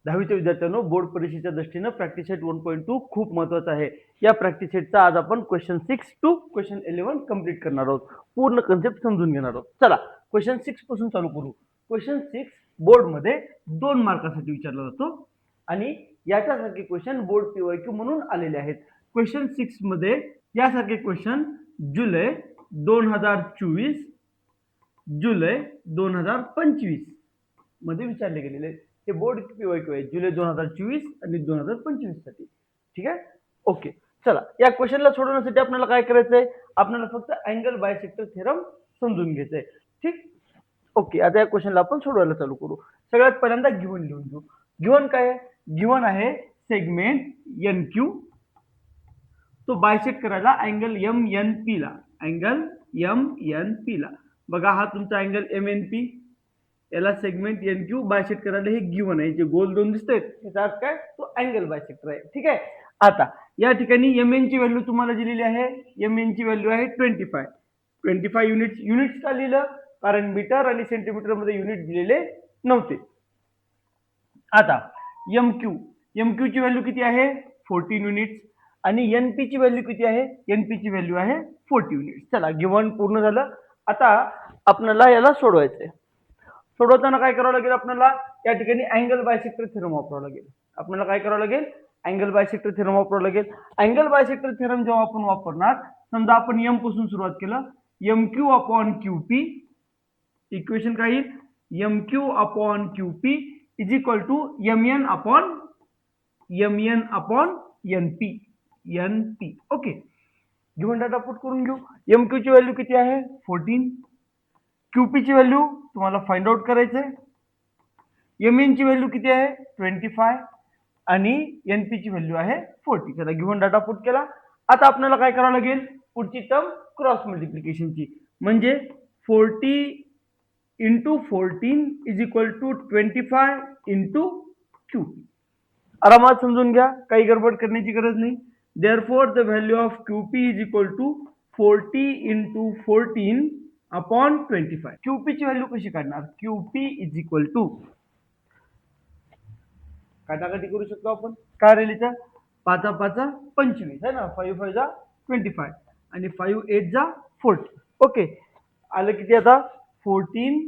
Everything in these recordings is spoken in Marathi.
10वीच्या विद्यार्थ्यांनो, बोर्ड परीक्षेच्या दृष्टीने प्रॅक्टिस सेट 1.2 खूप महत्त्वाचा आहे. या प्रॅक्टिस सेटचा आज आपण क्वेश्चन 6 टू क्वेश्चन 11 कंप्लीट करणार आहोत. पूर्ण कन्सेप्ट समजून घेणार आहोत. चला क्वेश्चन 6 पासून चालू करू. क्वेश्चन 6 बोर्ड मध्ये 2 मार्कासाठी विचारला जातो आणि याच्यासारखे क्वेश्चन बोर्ड पीवायक्यू म्हणून आलेले आहेत. क्वेश्चन 6 मध्ये यासारखे क्वेश्चन जुलै 2024 जुलै 2025 मध्ये विचारले गेलेले आहेत. हे बोर्ड पीवायक्यू आहे जुलै 2024 आणि 2025 साठी. ठीक आहे, ओके. चला या क्वेश्चनला सोडवण्यासाठी आपल्याला काय करायचंय, आपल्याला फक्त अँगल बायसेक्टर थेरम समजून घ्यायचंय. ठीक, ओके. आता या क्वेश्चनला आपण सोडवायला चालू करू. सगळ्यात पहिल्यांदा गिव्हन लिहून घेऊ. गिव्हन काय आहे? गिव्हन आहे सेगमेंट NQ, तो बायसेक्ट करायला अँगल MNP ला, अँगल MNP ला. बघा हा तुमचा अँगल MNP, याला सेगमेंट NQ बायसेक्ट करायला हे गिव्हन आहे. जे गोल दोन दिसतंय त्याचा अर्थ काय, तो अँगल बायसेक्टर आहे. ठीक आहे. आता या ठिकाणी MN ची व्हॅल्यू तुम्हाला दिलेली आहे. MN ची व्हॅल्यू आहे 25 युनिट्स. युनिट्स का लिहिलं, कारण मीटर आणि सेंटीमीटर मध्ये युनिट दिलेले नव्हते. आता MQ ची व्हॅल्यू किती आहे, 14 युनिट्स. आणि NP ची व्हॅल्यू किती आहे, NP ची व्हॅल्यू आहे 40 युनिट्स. चला गिव्हन पूर्ण झालं. आता आपल्याला याला सोडवायचंय. सोडवताना काय करावं लागेल, आपल्याला या ठिकाणी अँगल बायसेक्टर थेरम वापरावं लागेल. आपल्याला काय करावं लागेल, अँगल बायसेक्टर थेरम वापरावं लागेल. अँगल बायसेक्टर थेरम जेव्हा आपण वापरणार, समजा आपण M पासून सुरुवात केलं, MQ अपॉन QP, इक्वेशन काय येईल, MQ upon QP is equal to MN upon NP. Okay, given data put करून घेऊ. MQ ची व्हॅल्यू किती आहे, 14. QP ची व्हॅल्यू तुम्हाला फाइंड आउट करायचंय. MN ची व्हॅल्यू किती आहे, 25 आणि NP ची व्हॅल्यू आहे 40. चला गिव्हन डाटा पुट केला. आता आपल्याला काय करावं लागेल, पुढची टर्म क्रॉस मल्टिप्लिकेशनची, म्हणजे 40 into 14 is equal to 25 into QP. आरामात समजून घ्या, काही गडबड करण्याची गरज नाही. Therefore the value of QP is equal to 40 into 14 upon 25. QP ची व्हॅल्यू कशी काढणार, QP इज इक्वल टू, काटाकाटी करू शकतो आपण. काय राहील इथं, 5 5 25 है ना, 5 5 जा 25 आणि 5 8 जा 40. ओके, आलं किती आता, 14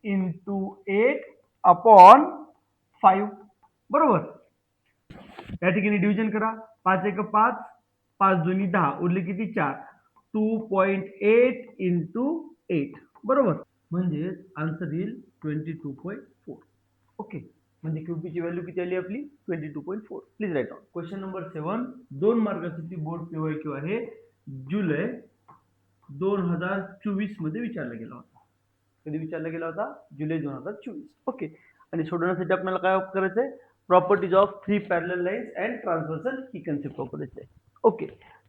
इंटू 8 अपॉन 5, बरोबर. या ठिकाणी डिव्हिजन करा. 5 1 5, 5 2 10, उरले किती 4, 2.8 इंटू 8, बरोबर. म्हणजे आन्सर येईल 22.4. ओके, म्हणजे QP ची व्हॅल्यू किती आली आपली, 22.4. Please write down. Question number 7 2 मार्कासाठी बोर्ड पीवायक्यू आहे. जुलै 2024 मध्ये विचारला गेला होता. कधी विचारला गेला होता, जुलै 2024. ओके, आणि सोडवण्यासाठी आपल्याला काय करायचंय, properties of 3 parallel lines and transversal he concept वापरायची आहे. ओके,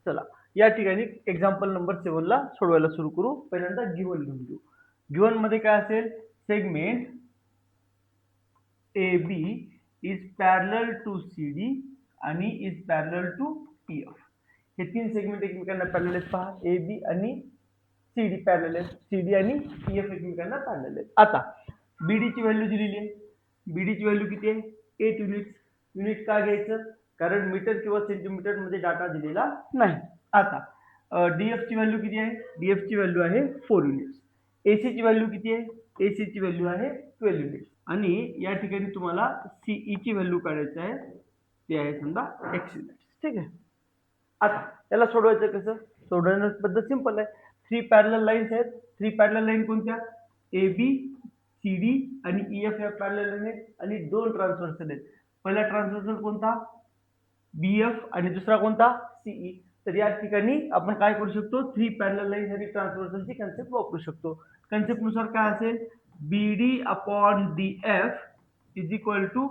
चला या ठिकाणी एक्झाम्पल नंबर 7 ला सोडवायला सुरू करू. पहिल्यांदा गिव्हन लिहून घेऊ. गिव्हन मध्ये काय असेल, segment AB is parallel to CD आणि इज पॅरलल टू PF. हे 3 सेगमेंट एकमेकांना पॅरलल आहेत. पहा, AB आणि CD पॅरलल आहेत, CD आणि PF एकमेकांना पॅरलल आहेत. आता BD ची व्हॅल्यू दिलेली आहे. BD ची व्हॅल्यू किती आहे, 8 युनिट्स. युनिट का घ्यायचं, कारण मीटर किंवा सेंटीमीटर मध्ये डाटा दिलेला नाही. आता DF ची व्हॅल्यू किती आहे, DF ची व्हॅल्यू आहे 4 युनिट्स. AC ची व्हॅल्यू किती आहे, AC ची व्हॅल्यू आहे 12 युनिट्स. आणि या ठिकाणी तुम्हाला CE ची व्हॅल्यू काढायची आहे, ते आहे समजा x युनिट्स. ठीक आहे. आता याला सोडवायचं कसं, सोडवण्याची पद्धत सिंपल आहे. 3 पॅरलल लाईन्स आहेत. 3 पॅरलल लाईन कोणत्या, AB CD आणि EF या पॅरलल लाईन आहेत आणि 2 ट्रान्सव्हर्सल आहेत. पहिला ट्रान्सव्हर्सल कोणता, BF आणि दुसरा कोणता, CE. तर या ठिकाणी आपण काय करू शकतो, 3 पॅरलल लाईन्स आणि ट्रान्सव्हर्सलची कन्सेप्ट वापरू शकतो. कन्सेप्ट नुसार काय असेल, BD upon DF is equal to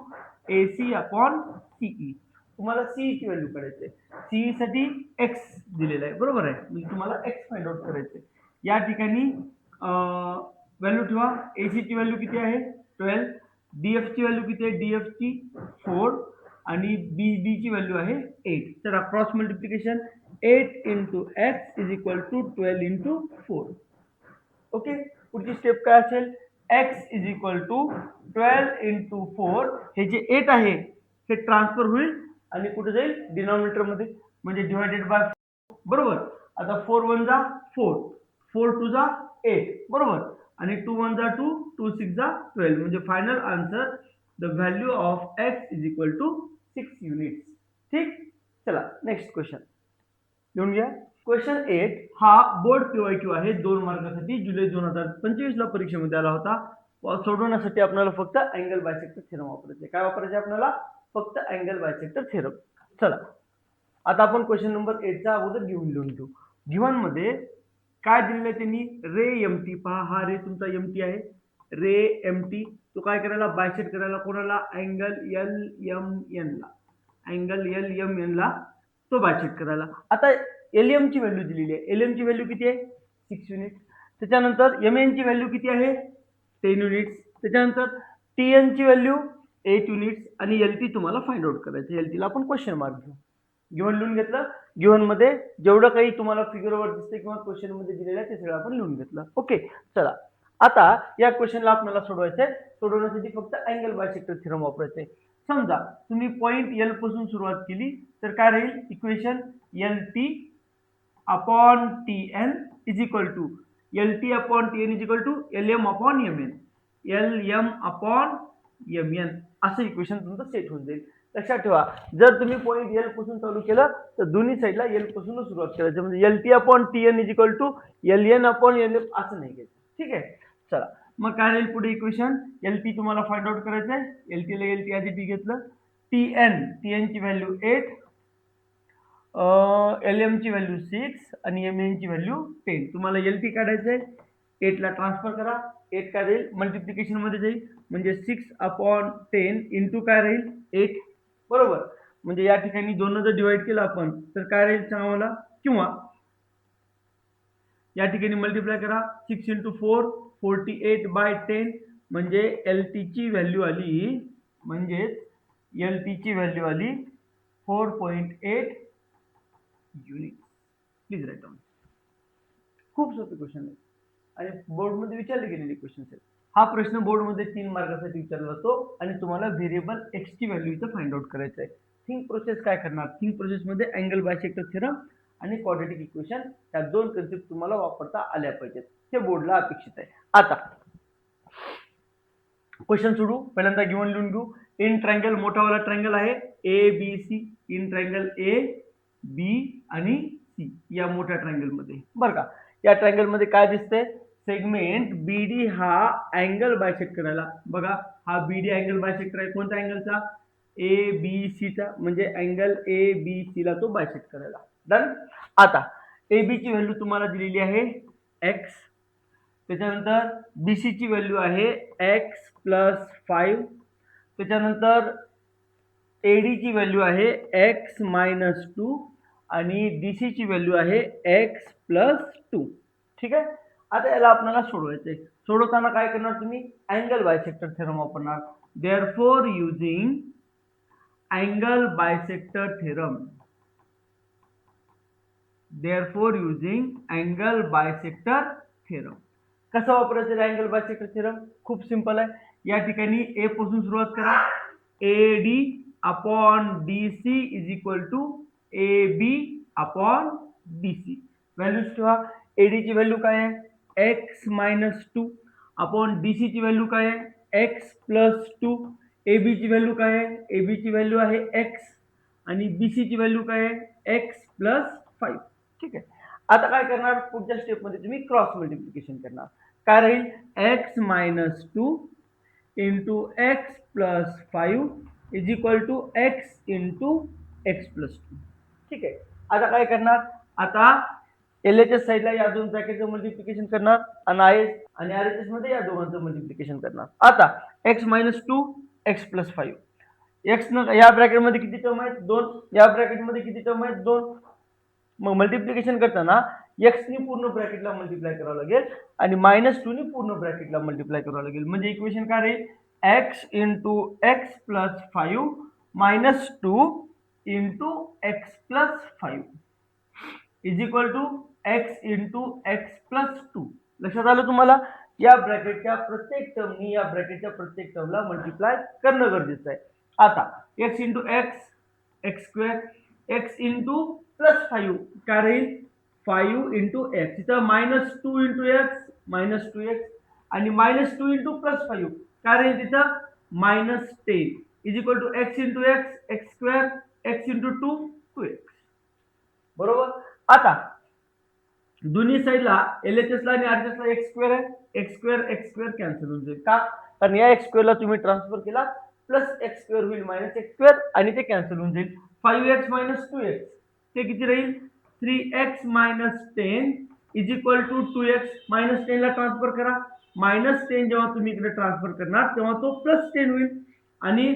AC upon CE. तुम्हाला CE ची व्हॅल्यू काढायची आहे. CE साठी x दिलेला आहे, बरोबर आहे, म्हणजे तुम्हाला x फाइंड आउट करायचं आहे. या ठिकाणी व्हॅल्यू ठेवा. AC ची व्हॅल्यू किती आहे, 12. DF ची व्हॅल्यू किती आहे, DF ची 4 आणि BD ची व्हॅल्यू आहे 8. तर cross multiplication 8 into x is equal to 12 into 4. Okay, पुढची स्टेप काय असेल, x is equal to 12 into 4, हे जे 8 आहे हे ट्रान्सफर होईल आणि कुठे जाईल डिनॉमिनेटर मध्ये, म्हणजे डिवायडेड बाय, बरोबर. आता 4 1 जा 4, 4 2 जा 8, बरोबर, आणि 2 1 जा 2, 2 6 जा 12, म्हणजे final answer the value of x is equal to 6 units. ठीक, चला नेक्स्ट क्वेश्चन लिहून घ्या. क्वेश्चन 8 हा बोर्ड PYQ आहे, 2 मार्कासाठी, जुलै 2025 ला परीक्षेमध्ये आला होता. सोडवण्यासाठी आपल्याला फक्त अँगल बायसेक्टर थेरम वापरायचे. काय वापरायचे आपल्याला? फक्त अँगल बायसेक्टर थेरम. चला आता आपण क्वेश्चन नंबर 8 चा अगोदर गिव्हन लिहून घेऊ. गिव्हन मध्ये काय दिलेलं आहे त्यांनी? रे एमटी, पहा हा रे तुमचा एमटी आहे, रे एमटी तो काय करायला? बायसेक्ट करायला कोणाला? अँगल LMN ला, अँगल LMN ला तो बायसेक्ट करायला. आता LM ची व्हॅल्यू दिलेली आहे. LM ची व्हॅल्यू किती आहे? 6 युनिट. त्याच्यानंतर MN ची व्हॅल्यू किती आहे? 10 युनिट्स. त्याच्यानंतर TN ची व्हॅल्यू 8 युनिट्स आणि LT तुम्हाला फाइंड आउट करायचं. LT ला आपण क्वेश्चन मार्क घेऊ. गिव्हन लिहून घेतलं. गिव्हन मध्ये जेवढं काही तुम्हाला फिगरवर दिसते किंवा क्वेश्चन मध्ये दिलेलं आहे ते सगळं आपण लिहून घेतलं. ओके, चला आता या क्वेश्चनला आपल्याला सोडवायचं आहे. सोडवण्यासाठी फक्त अँगल बायसेक्टर थेरम वापरायचे. समजा तुम्ही पॉइंट L पासून सुरुवात केली तर काय राहील? Equation LT upon TN is equal to LT upon TN is equal to LM upon MN, LM upon MN असं इक्वेशन तुमचं सेट होऊन जाईल. लक्षात ठेवा, जर तुम्ही पॉइंट L पासून चालू केलं तर दोन्ही साईडला L पासूनच सुरुवात करायची, म्हणजे LT upon TN is equal to LN upon LM असं नाही घ्यायचं. ठीक आहे, चला मग काय राहील पुढे इक्वेशन? LT तुम्हाला फाइंड आउट करायचं आहे. LT ला LT आधी टी घेतलं. TN ची व्हॅल्यू 8, LM ची व्हॅल्यू 6 आणि MN ची व्हॅल्यू 10. तुम्हाला LT काढायचं आहे. 8 ला ट्रान्सफर करा. 8 काय राहील? मल्टिप्लिकेशन मध्ये जाईल, म्हणजे 6 अपॉन 10 इंटू काय राहील? 8, बरोबर. म्हणजे या ठिकाणी 2 जर डिवाइड केलं आपण तर काय राहील सांगा मला? किंवा या ठिकाणी मल्टिप्लाय करा. 6 इंटू 4 48 बाय 10, म्हणजे LT ची व्हॅल्यू आली, म्हणजे LT ची व्हॅल्यू आली 4.8 युनिट. Please write down. खूप सोपे क्वेश्चन आहे आणि बोर्ड मध्ये विचारले गेलेले क्वेश्चन आहेत. हा प्रश्न बोर्ड मध्ये 3 मार्कासाठी विचारला जातो आणि तुम्हाला व्हेरिएबल x ची व्हॅल्यू इथं फाइंड आउट करायचं आहे. थिंक प्रोसेस काय करणार? थिंक प्रोसेस मध्ये अँगल बायसेक्टर थेरम आणि क्वाड्रॅटिक इक्वेशन या दोन कन्सेप्ट तुम्हाला वापरता आल्या पाहिजेत. हे बोर्डला अपेक्षित आहे. आता क्वेश्चन सोडू. पहिल्यांदा गिव्हन लिहून घेऊ. इन ट्रायंगल, मोठावाला ट्रायंगल आहे ABC, इन ट्रायंगल AB आणि C या मोठ्या ट्रायंगल मध्ये, बरं का. या ट्रायंगल मध्ये काय दिसतंय? सेगमेंट BD हा अँगल बायसेक्ट करायला, बघा हा BD अँगल बायसेक्टर आहे. कोणत्या अँगलचा? ABC चा, म्हणजे अँगल ABC ला तो बायसेक्ट करायला. डन. आता AB ची व्हॅल्यू तुम्हाला दिलेली आहे x, त्याच्यानंतर BC ची व्हॅल्यू आहे x प्लस 5, त्याच्यानंतर AD ची व्हॅल्यू आहे x मायनस 2 आणि DC ची व्हॅल्यू आहे x प्लस 2. ठीक आहे. आता याला आपल्याला सोडवायचंय. सोडवताना काय करणार तुम्ही? अँगल बायसेक्टर थेरम वापरणार. Therefore using angle bisector theorem, therefore using angle bisector theorem. कसं वापरायचं अँगल बायसेक्टर थेरम? खूप सिंपल आहे. या ठिकाणी A पासून सुरुवात करा. AD upon DC is equal to AB upon DC. Values ठेवा. AD ची व्हॅल्यू काय आहे? x मायनस 2 अपॉन DC ची व्हॅल्यू काय आहे? x plus 2. AB ची व्हॅल्यू काय आहे? AB ची व्हॅल्यू आहे x आणि BC ची व्हॅल्यू काय आहे? x plus 5. ठीक आहे. आता काय करणार? पुढच्या स्टेप मध्ये तुम्ही क्रॉस मल्टिप्लिकेशन करणार. काय राहील? x minus 2 into x plus 5 is equal to x into x plus 2. ठीक आहे. आता काय करणार? आता LHS साईडला या दोन ब्रॅकेटचं मल्टिप्लिकेशन करणार आणि IS आणि RHS मध्ये या दोघांचं मल्टिप्लिकेशन करणार. आता x minus 2 x plus 5, x न या ब्रॅकेटमध्ये किती टर्म आहेत? 2. या ब्रॅकेटमध्ये किती टर्म आहेत? 2. मग मल्टिप्लिकेशन करताना x नी पूर्ण ब्रॅकेटला मल्टिप्लाय करावं लागेल आणि -2 नी पूर्ण ब्रॅकेटला मल्टिप्लाय करावं लागेल. म्हणजे इक्वेशन काय राहील? x into x plus 5 -2 into x plus 5 is equal to x into x plus 2. लक्षात आलं तुम्हाला? या ब्रॅकेटच्या प्रत्येक टर्मनी या ब्रॅकेटच्या प्रत्येक टर्मला मल्टिप्लाय करणं गरजेचं आहे. आता x into x x square x into plus 5 काय राहील 5 इंटू एक्स. इथं -2 इंटू एक्स -2x आणि -2 इंटू प्लस 5 काय राहील तिथं -10 is equal to x into x x square x into 2x. बरोबर. आता दोन्ही साईडला LHS ला आणि RHS ला एक्स स्क्वेअर आहे. एक्स स्क्वेअर कॅन्सल होऊन जाईल. का? कारण या एक्स स्क्वेअरला तुम्ही ट्रान्सफर केला प्लस एक्स स्क्वेअर होईल -एक्स स्क्वेअर आणि ते कॅन्सल होऊन जाईल. 5x - 2x ते किती राहील 3x - 10 is equal to 2x. -10 ला ट्रान्सफर करा. -10 जेव्हा तुम्ही इकडे ट्रान्सफर करणार तेव्हा तो +10 होईल आणि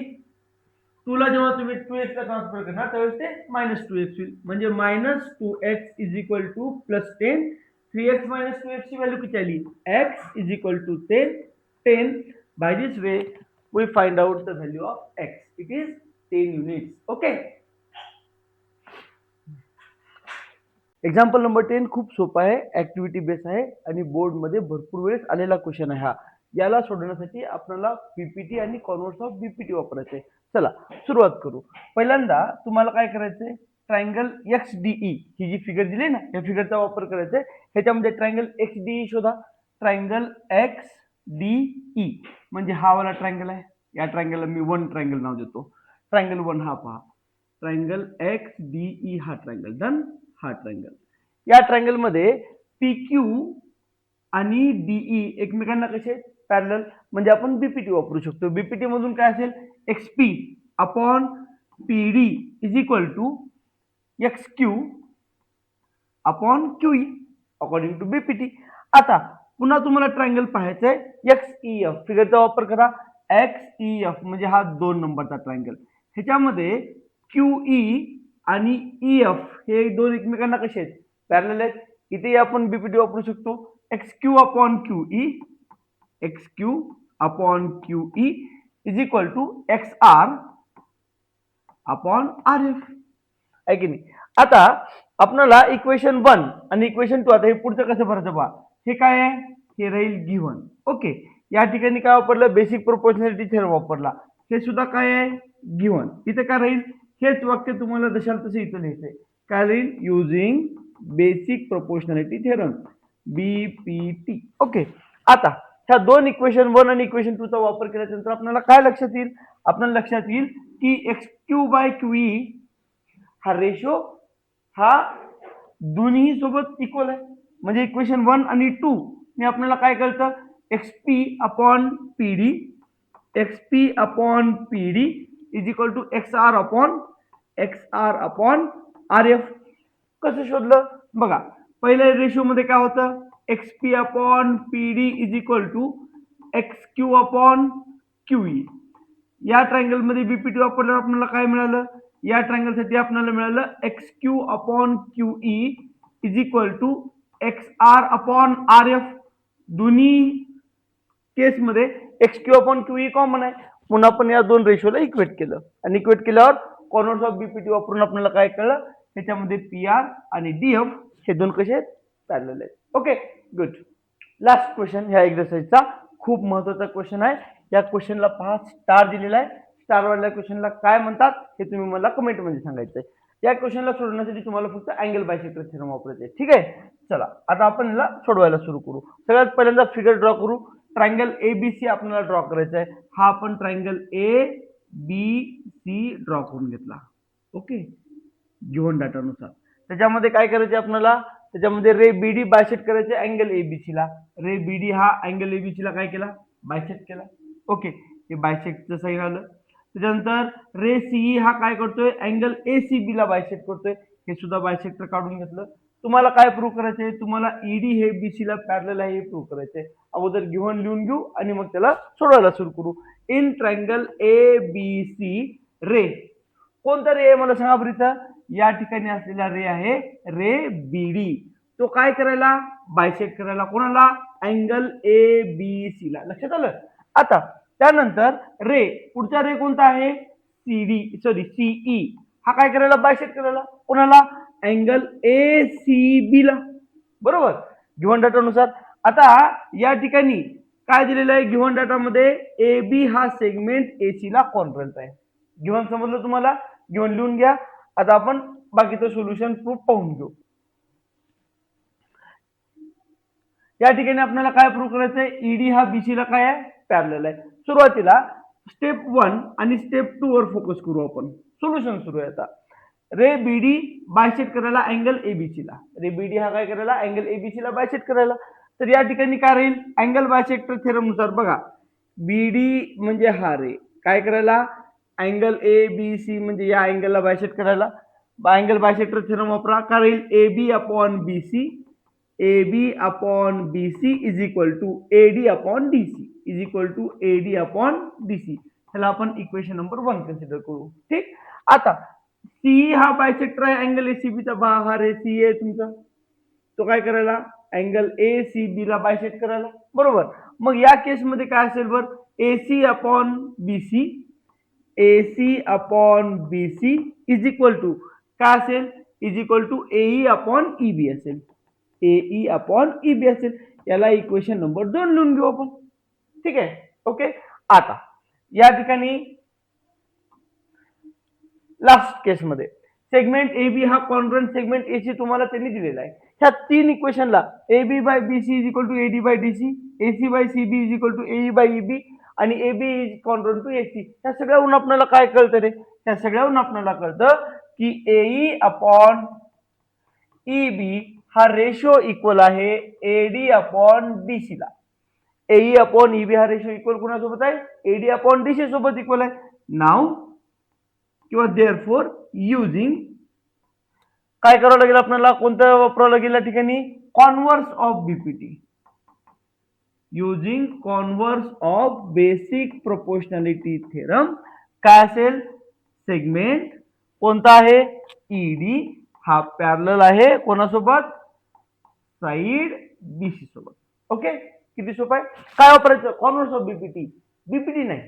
2 ला जेव्हा तुम्ही 2x ला ट्रान्सफर करणार त्यावेळेस ते -2x होईल. म्हणजे -2x is equal to +10. 3x - 2x ची व्हॅल्यू किती आली x is equal to 10. By this way we find out the value of x. It is 10 units. Okay. Example number 10 खूप सोपा आहे, ऍक्टिव्हिटी बेस आहे आणि बोर्ड मध्ये भरपूर वेळेस आलेला क्वेश्चन आहे हा. याला सोडवण्यासाठी आपल्याला पीपीटी आणि कॉन्व्हर्स ऑफ बीपीटी वापरायचे. चला सुरुवात करू. पहिल्यांदा तुम्हाला काय करायचंय ट्रायंगल XDE ही जी फिगर दिली ना या फिगरचा वापर करायचा आहे. ह्याच्यामध्ये ट्रायंगल XDE शोधा. ट्रायंगल XDE म्हणजे हा वाला ट्रायंगल आहे. या ट्रायंगलला मी 1 ट्रायंगल नाव देतो. ट्रायंगल 1 हा पहा. ट्रायंगल XDE हा ट्रायंगल डन. हा ट्रायंगल या ट्रायंगल मध्ये PQ आणि DE एकमेकांना कसे पॅरलल म्हणजे आपण बीपीटी वापरू शकतो. बीपीटी मधून काय असेल XP upon PD is equal to XQ upon QE according to BPT. आता पुन्हा तुम्हाला ट्रायंगल पाहायचंय XEF फिगरचा वापर करा. XEF म्हणजे हा 2 नंबरचा ट्रायंगल. ह्याच्यामध्ये QE आणि EF हे दोन एकमेकांना कसे आहेत पॅरलल आहेत. इथे आपण बीपीटी वापरू शकतो. XQ upon QE is equal to XR upon RF आहे की नाही. आता आपल्याला इक्वेशन 1 आणि इक्वेशन 2 आता हे पुढचं कसं भरायचं पहा. हे काय आहे हे राहील गिव्हन. ओके. या ठिकाणी काय वापरलं बेसिक प्रोपोर्शनॅलिटी थेरम वापरला. हे सुद्धा काय आहे गिव्हन. इथे काय राहील हेच वाक्य तुम्हाला जशाल तसे इथं लिहायचंय. काय राहील using basic proportionality theorem BPT. Okay. आता ह्या दोन इक्वेशन 1 आणि इक्वेशन 2 चा वापर केल्यानंतर आपल्याला काय लक्षात येईल आपल्याला लक्षात येईल की XQ/QE हा रेशो हा दोन्ही सोबत इक्वल आहे. म्हणजे इक्वेशन 1 आणि 2 ने आपल्याला काय कळतं XP upon PD is equal to XR upon RF. कसं शोधलं बघा. पहिल्या रेशो मध्ये काय होतं XP upon PD is equal to XQ upon QE. या ट्रायंगल मध्ये बीपीटी वापरल्यावर आपल्याला काय मिळालं या ट्रायंगल साठी आपल्याला मिळालं XQ upon QE is equal to XR upon RF. दोन्ही केस मध्ये XQ अपॉन QE कॉमन आहे म्हणून आपण या दोन रेशोला इक्वेट केलं आणि इक्वेट केल्यावर कॉन्व्हर्स ऑफ बीपीटी वापरून आपल्याला काय कळलं त्याच्यामध्ये PR आणि DF हे दोन कसे आहेत पॅरलल आहेत. Okay good. लास्ट क्वेश्चन ह्या एक्सरसाइजचा खूप महत्त्वाचा क्वेश्चन आहे. या क्वेश्चनला 5 स्टार दिलेला आहे. स्टार वाल्या क्वेश्चनला काय म्हणतात हे तुम्ही मला कमेंट मध्ये सांगायचं आहे. या क्वेश्चनला सोडवण्यासाठी तुम्हाला फक्त अँगल बायसेक्टर थेरम वापरायचे आहे. ठीक आहे. चला आता आपण याला सोडवायला सुरू करू. सगळ्यात पहिल्यांदा फिगर ड्रॉ करू. ट्रायंगल ABC आपल्याला ड्रॉ करायचा आहे. हा आपण ट्रायंगल ABC ड्रॉ करून घेतला. ओके गिव्हन डाटानुसार. त्याच्यामध्ये काय करायचे आपल्याला त्याच्यामध्ये रे BD बायसेक्ट करायचे अँगल ABC ला. रे BD हा अँगल ABC ला काय केला बायसेक्ट केला. ओके हे बायसेक्टचं साइन आलं. त्याच्यानंतर रे CE हा काय करतोय अँगल ACB ला बायसेक्ट करतोय. हे सुद्धा बायसेक्टर काढून घेतलं. तुम्हाला काय प्रूव्ह करायचंय तुम्हाला ED हे BC ला पॅरलल आहे हे प्रूव्ह करायचंय. अगोदर गिव्हन लिहून घेऊ आणि मग त्याला सोडवायला सुरू करू. इन ट्रायंगल ABC रे कोणता रे आहे मला सांगा बरं. इथं या ठिकाणी असलेला रे आहे रे BD. तो काय करायला बायसेक्ट करायला कोणाला अँगल ABC ला. लक्षात आलं. आता त्यानंतर रे पुढचा रे कोणता आहे CE हा काय करायला बायसेक्ट करायला कोणाला अँगल ACB ला. बरोबर गिव्हन डाटानुसार. आता या ठिकाणी काय दिलेलं आहे गिव्हन डाटामध्ये ए बी हा सेगमेंट एसी ला कॉन्फरन्स आहे. गिव्हन समजलं तुम्हाला, गिव्हन लिहून घ्या. आता आपण बाकीचं सोल्युशन प्रूफ पाहून घेऊ. या ठिकाणी आपल्याला काय प्रूव्ह करायचं आहे, ईडी हा बीसी ला काय आहे, पॅरलल आहे. सुरुवातीला स्टेप 1 आणि स्टेप 2 वर फोकस करू आपण. सोल्युशन सुरू आहे आता. रे बीडी बायसेक्ट करायला अँगल एबीसी ला, रे बीडी हा काय करायला अँगल एबीसी ला बायसेक्ट करायला. तर या ठिकाणी काय राहील, अँगल बायसेक्टर थेरम नुसार बघा, बीडी म्हणजे हा रे काय करायला अँगल ए बी सी म्हणजे या अँगलला बायसेक्ट करायला. अँगल बायसेक्टर थेरम वापरा. काय राहील, A B upon B C, A B upon B C is equal to A D upon D C is equal to A D upon D C. ह्याला आपण इक्वेशन नंबर 1 कन्सिडर करू. ठीक. आता सी हा बायसेक्टर आहे अँगल एसीबीचा, हा रे सी आहे तुमचा, तो काय करायला अँगल ए सी बी ला बायसेक्ट करायला. बरोबर. मग या केसमध्ये काय असेल बर, A C upon B C, A C upon B C is equal to काय असेल, is equal to AE upon EB असेल, एई अपॉन ईबी असेल. याला इक्वेशन नंबर 2 लिहून घेऊ आपण. ठीक आहे. ओके. आता या ठिकाणी लास्ट केस मध्ये सेगमेंट ए बी हा कॉन्ग्रुएंट सेगमेंट एसी तुम्हाला त्यांनी दिलेला आहे. ह्या 3 इक्वेशनला A B by B C is equal to A D by D C, A C by C B is equal to A by E B आणि A B is congruent to A C. ह्या सगळ्याहून आपल्याला काय कळतं रे, ह्या सगळ्याहून आपल्याला कळतं की एई अपॉन ई बी हा रेशो इक्वल आहे एडी अपॉन डीसी ला. एई अपॉन ई बी हा रेशो इक्वल कोणासोबत आहे, एडी अपॉन डीसी सोबत इक्वल आहे. नाव किंवा देअरफॉर युजिंग काय करावं लागेल आपल्याला, कोणतं वापरावं लागेल या ठिकाणी, converse of BPT, using converse of basic proportionality theorem. काय असेल, सेगमेंट कोणता आहे, ईडी हा पॅरलल आहे कोणासोबत, साइड बीसी सोबत. ओके. किती सोपं आहे. काय वापरायचं, कॉन्व्हर्स ऑफ बीपीटी, बीपीटी नाही,